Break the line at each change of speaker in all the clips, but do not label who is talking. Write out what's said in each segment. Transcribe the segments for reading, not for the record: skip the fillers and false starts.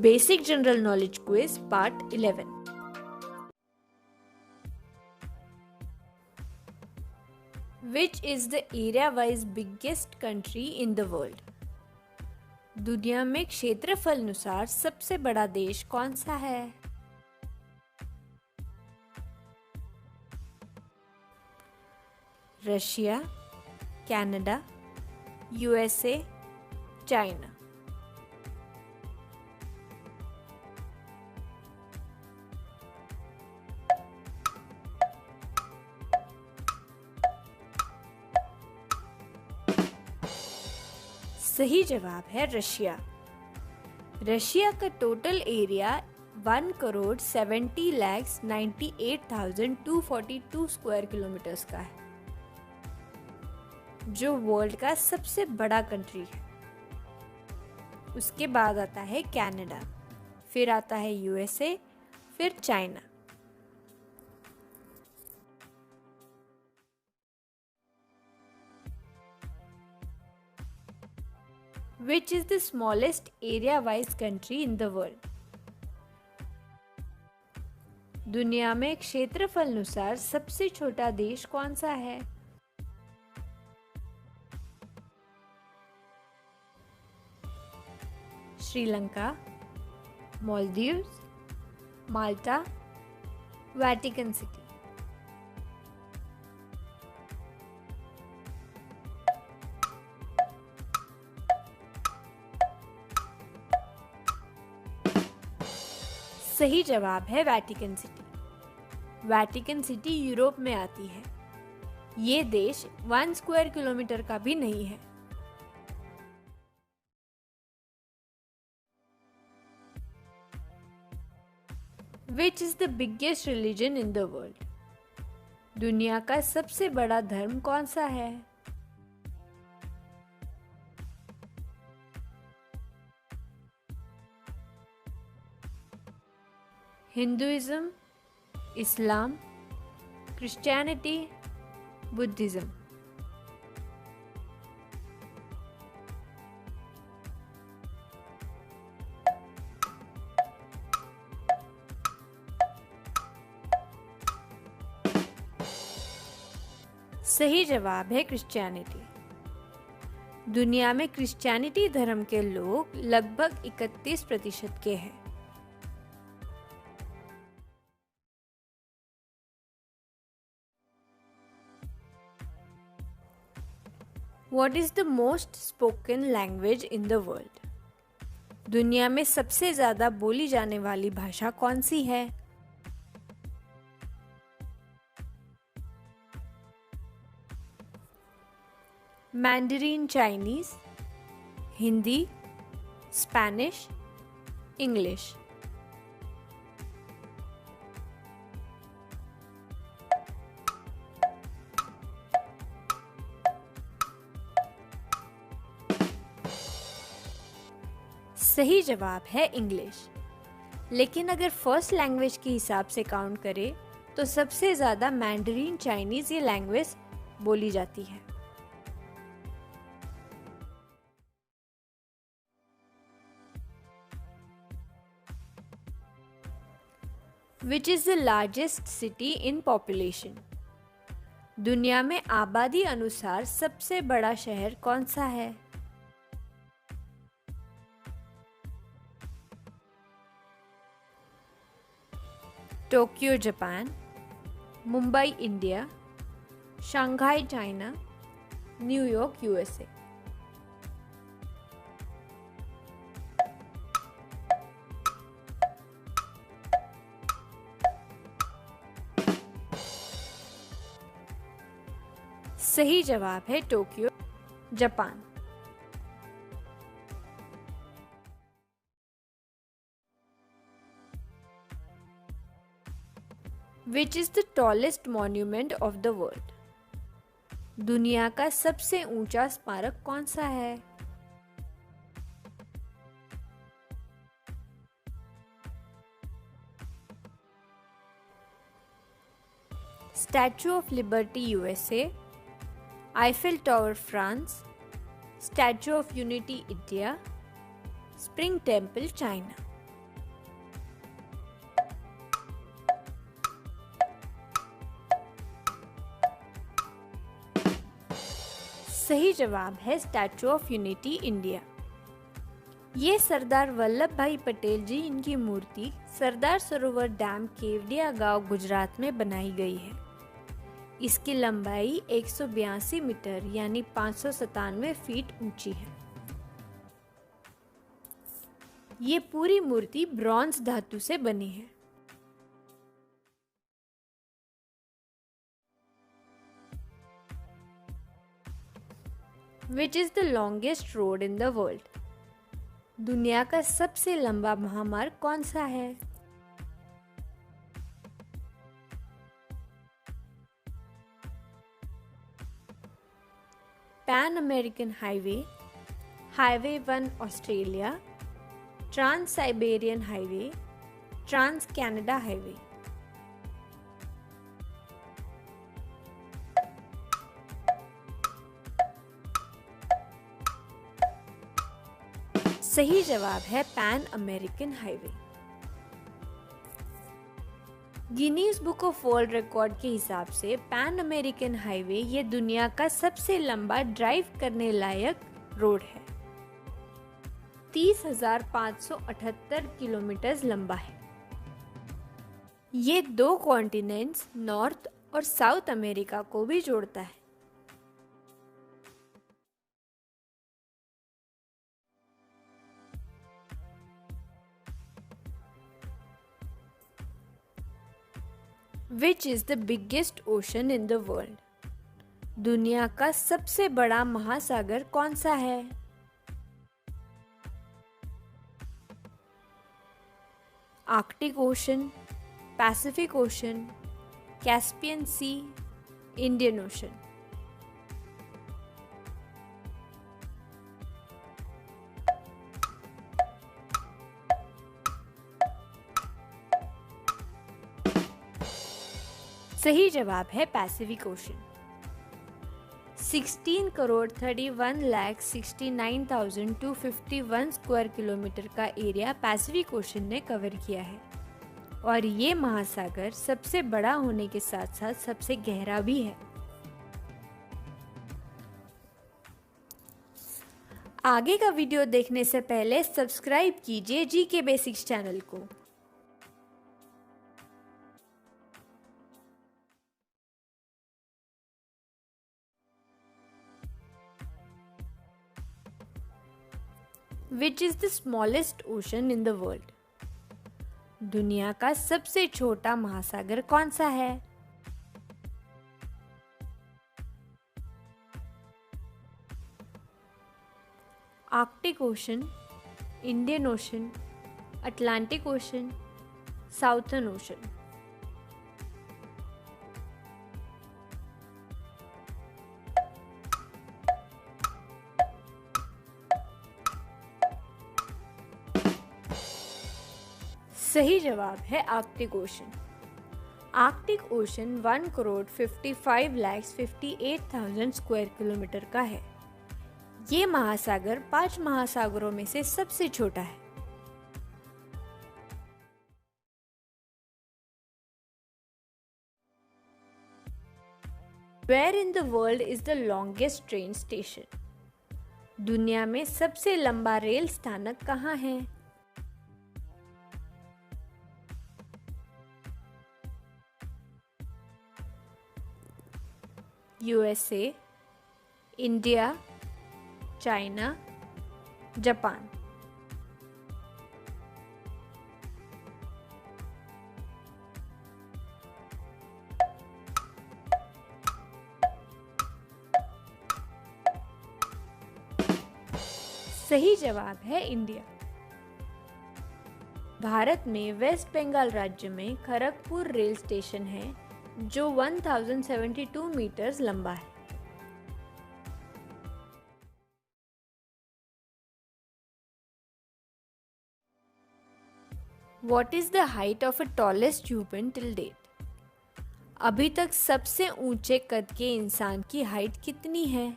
Basic General Knowledge Quiz Part 11. Which is the area-wise biggest country in the world? दुनिया में क्षेत्रफल अनुसार सबसे बड़ा देश कौन सा है? Russia, Canada, USA, China. सही जवाब है रशिया। रशिया का टोटल एरिया 1,70,98,242 स्क्वायर किलोमीटर्स का है, जो वर्ल्ड का सबसे बड़ा कंट्री है। उसके बाद आता है कनाडा, फिर आता है यूएसए, फिर China. Which is the smallest area-wise country in the world? दुनिया में क्षेत्रफल अनुसार सबसे छोटा देश कौन सा है? श्रीलंका, मालदीव्स, माल्टा, वेटिकन सिटी। सही जवाब है Vatican city. Vatican city Europe में आती है। ये देश 1 स्क्वायर किलोमीटर का भी नहीं है। Which is the biggest religion in the world? दुनिया का सबसे बड़ा धर्म कौन सा है? हिंदुइज्म, इस्लाम, क्रिश्चियनिटी, बुद्धिज्म। सही जवाब है क्रिश्चियनिटी। दुनिया में क्रिश्चियनिटी धर्म के लोग लगभग 31% के हैं। What is the most spoken language in the world? दुनिया में सबसे ज़्यादा बोली जाने वाली भाषा कौन सी है? Mandarin Chinese, Hindi, Spanish, English. सही जवाब है इंग्लिश। लेकिन अगर फर्स्ट लैंग्वेज के हिसाब से काउंट करें तो सबसे ज़्यादा मैंडरीन चाइनीज ये लैंग्वेज बोली जाती है। Which is the largest city in population? दुनिया में आबादी अनुसार सबसे बड़ा शहर कौन सा है? Tokyo Japan, Mumbai India, Shanghai China, New York USA. सही जवाब है Tokyo Japan. Which is the tallest monument of the world? दुनिया का सबसे ऊंचा स्मारक कौन सा है? Statue of liberty USA, Eiffel tower France, statue of unity India, spring temple China. सही जवाब है स्टैचू ऑफ यूनिटी, इंडिया। ये सरदार वल्लभ भाई पटेल जी इनकी मूर्ति सरदार सरोवर डैम, केवडिया गांव, गुजरात में बनाई गई है। इसकी लंबाई 182 मीटर यानी 597 फीट ऊंची है। ये पूरी मूर्ति ब्रॉन्ज धातु से बनी है। Which is the longest road in the world? दुनिया का सबसे लंबा महामार्ग कौन सा है? Pan American highway, highway 1 Australia, trans Siberian highway, trans Canada highway. सही जवाब है pan American highway. Guinness book of world record के हिसाब से पैन अमेरिकन हाईवे ये दुनिया का सबसे लंबा ड्राइव करने लायक रोड है। 30,578 किलोमीटर लंबा है। ये 2 कॉन्टिनेंट्स नॉर्थ और साउथ अमेरिका को भी जोड़ता है। Which is the biggest ocean in the world? दुनिया का सबसे बड़ा महासागर कौन सा है? Arctic Ocean, Pacific Ocean, Caspian Sea, Indian Ocean. सही जवाब है पैसिफिक ओशन। 16,31,69,251 स्क्वायर किलोमीटर का एरिया पैसिफिक ओशन ने कवर किया है और ये महासागर सबसे बड़ा होने के साथ साथ सबसे गहरा भी है। आगे का वीडियो देखने से पहले सब्सक्राइब कीजिए जीके बेसिक्स चैनल को। Which is the smallest ocean in the world? दुनिया का सबसे छोटा महासागर कौन सा है? Arctic ocean, Indian ocean, Atlantic ocean, southern ocean. सही जवाब है Arctic ocean. Arctic ocean 1,55,58,000 square kilometre का है। ये महासागर 5 महासागरों में से सबसे छोटा है। Where in the world is the longest train station? दुनिया में सबसे लंबा रेल स्थानक कहाँ है? USA, India, China, Japan. सही जवाब है इंडिया। भारत में वेस्ट बंगाल राज्य में खड़गपुर रेल स्टेशन है जो 1072 मीटर्स लंबा है। What is the height of a tallest human till date? अभी तक सबसे ऊंचे कद के इंसान की हाइट कितनी है?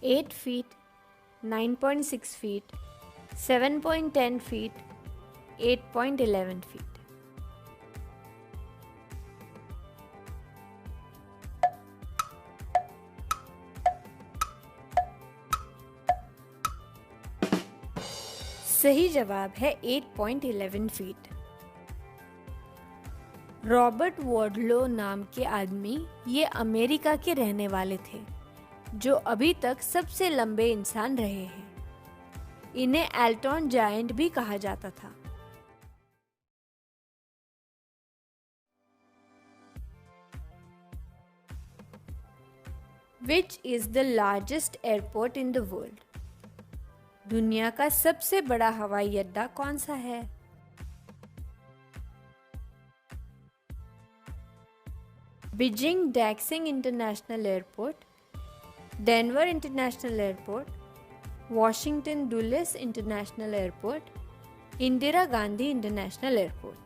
8 feet, 9.6 feet, 7.10 feet, 8.11 feet. सही जवाब है 8.11 फीट। रॉबर्ट वार्डलो नाम के आदमी ये अमेरिका के रहने वाले थे जो अभी तक सबसे लंबे इंसान रहे हैं। इन्हें एल्टन जायंट भी कहा जाता था। Which is the largest airport in the world? दुनिया का सबसे बड़ा हवाई अड्डा कौन सा है? Beijing Daxing International Airport, Denver International Airport, Washington Dulles International Airport, Indira Gandhi International Airport.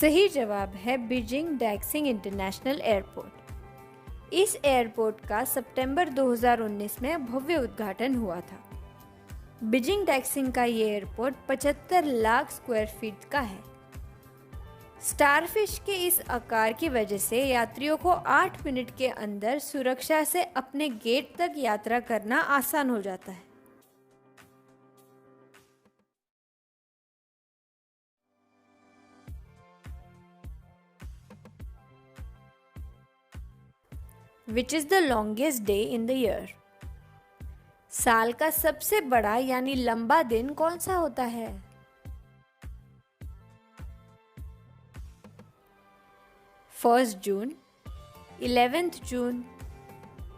सही जवाब है बीजिंग डैक्सिंग इंटरनेशनल एयरपोर्ट। इस एयरपोर्ट का सितंबर 2019 में भव्य उद्घाटन हुआ था। बीजिंग डैक्सिंग का ये एयरपोर्ट 75 लाख स्क्वायर फीट का है। स्टारफिश के इस आकार की वजह से यात्रियों को 8 मिनट के अंदर सुरक्षा से अपने गेट तक यात्रा करना आसान हो जाता है। Which is the longest day in the year? साल का सबसे बड़ा यानी लंबा दिन कौन सा होता है? फर्स्ट जून, 11th जून,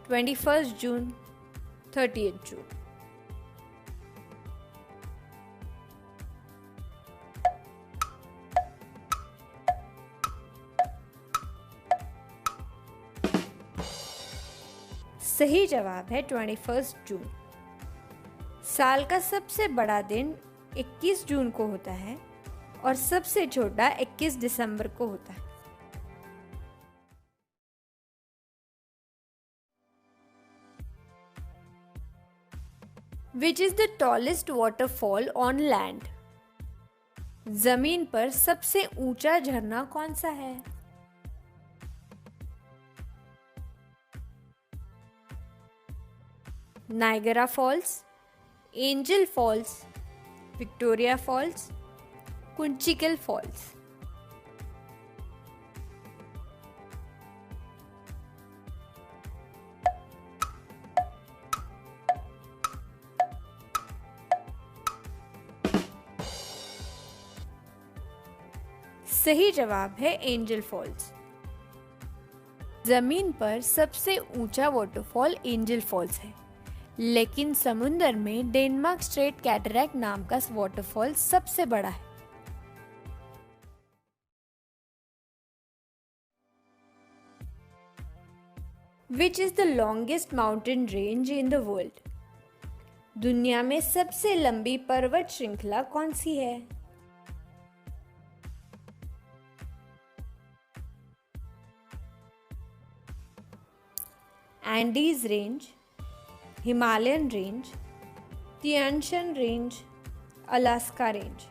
21st जून, 30th जून। सही जवाब है 21 जून। साल का सबसे बड़ा दिन 21 जून को होता है और सबसे छोटा 21 दिसंबर को होता है। Which is the tallest waterfall on land? जमीन पर सबसे ऊंचा झरना कौन सा है? Niagara falls, angel falls, Victoria falls, Kunchikal falls. सही जवाब है एंजल फॉल्स। जमीन पर सबसे ऊंचा वाटरफॉल एंजल फॉल्स है, लेकिन समुंदर में डेनमार्क स्ट्रेट कैटरैक्ट नाम का वाटरफॉल सबसे बड़ा है। Which is the longest mountain range in the world? दुनिया में सबसे लंबी पर्वत श्रृंखला कौन सी है? Andes range, Himalayan range, Tian Shan range, Alaska range.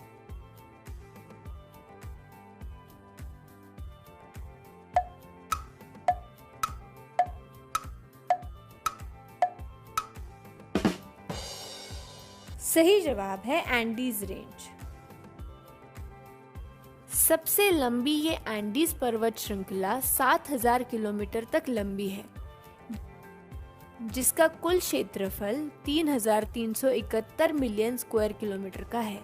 सही जवाब है एंडीज रेंज। सबसे लंबी ये एंडीज पर्वत श्रृंखला 7000 किलोमीटर तक लंबी है, जिसका कुल क्षेत्रफल 3371 मिलियन स्क्वायर किलोमीटर का है।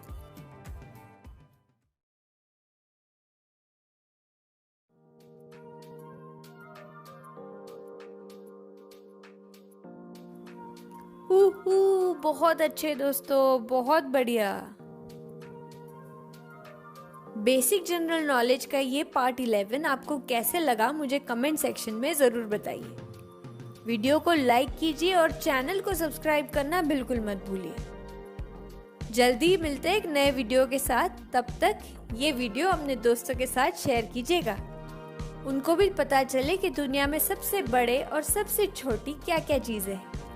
बहुत अच्छे दोस्तों, बहुत बढ़िया। बेसिक जनरल नॉलेज का ये पार्ट 11 आपको कैसे लगा मुझे कमेंट सेक्शन में जरूर बताइए। वीडियो को लाइक कीजिए और चैनल को सब्सक्राइब करना बिल्कुल मत भूलिए। जल्दी मिलते हैं एक नए वीडियो के साथ। तब तक ये वीडियो अपने दोस्तों के साथ शेयर कीजिएगा, उनको भी पता चले कि दुनिया में सबसे बड़े और सबसे छोटी क्या क्या चीजें हैं।